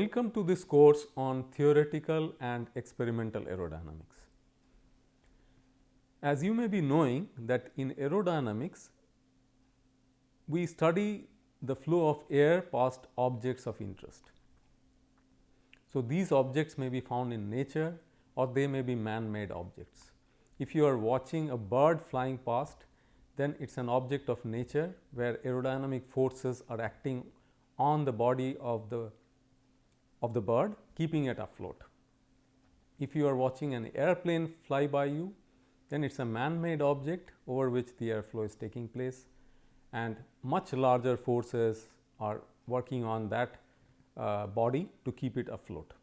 Welcome to this course on theoretical and experimental aerodynamics. As you may be knowing that in aerodynamics, we study the flow of air past objects of interest. So, these objects may be found in nature or they may be man-made objects. If you are watching a bird flying past, then it is an object of nature where aerodynamic forces are acting on the body of the bird, keeping it afloat. If you are watching an airplane fly by you, then it is a man-made object over which the airflow is taking place, and much larger forces are working on that body to keep it afloat.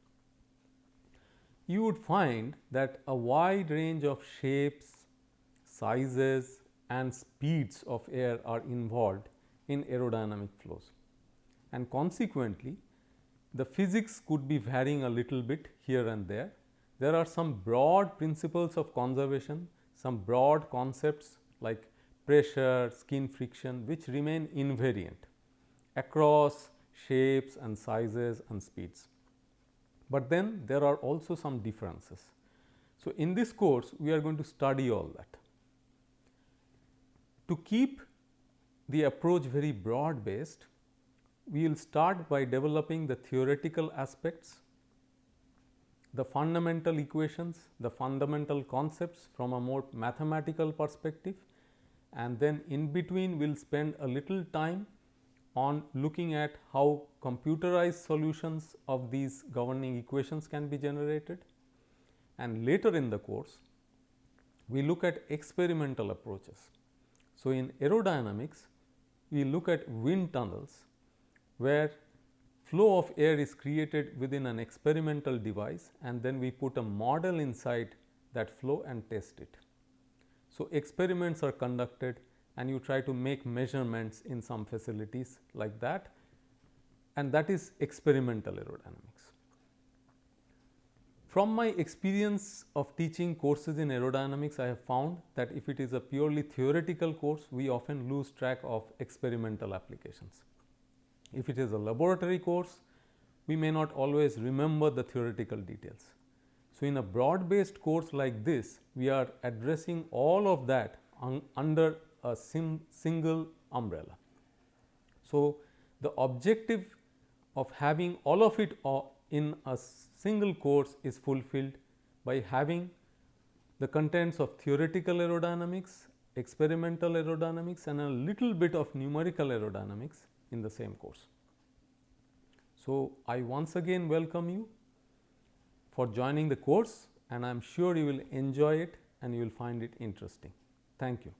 You would find that a wide range of shapes, sizes and speeds of air are involved in aerodynamic flows, and consequently the physics could be varying a little bit here and there. There are some broad principles of conservation, some broad concepts like pressure, skin friction, which remain invariant across shapes and sizes and speeds. But then there are also some differences. So, in this course we are going to study all that. To keep the approach very broad based, we will start by developing the theoretical aspects, the fundamental equations, the fundamental concepts from a more mathematical perspective, and then in between we will spend a little time on looking at how computerized solutions of these governing equations can be generated, and later in the course we look at experimental approaches. So, in aerodynamics we look at wind tunnels where flow of air is created within an experimental device, and then we put a model inside that flow and test it. So, experiments are conducted and you try to make measurements in some facilities like that, and that is experimental aerodynamics. From my experience of teaching courses in aerodynamics, I have found that if it is a purely theoretical course, we often lose track of experimental applications. If it is a laboratory course, we may not always remember the theoretical details. So, in a broad based course like this, we are addressing all of that under a single umbrella. So, the objective of having all of it in a single course is fulfilled by having the contents of theoretical aerodynamics, experimental aerodynamics and a little bit of numerical aerodynamics in the same course. So, I once again welcome you for joining the course, and I am sure you will enjoy it and you will find it interesting. Thank you.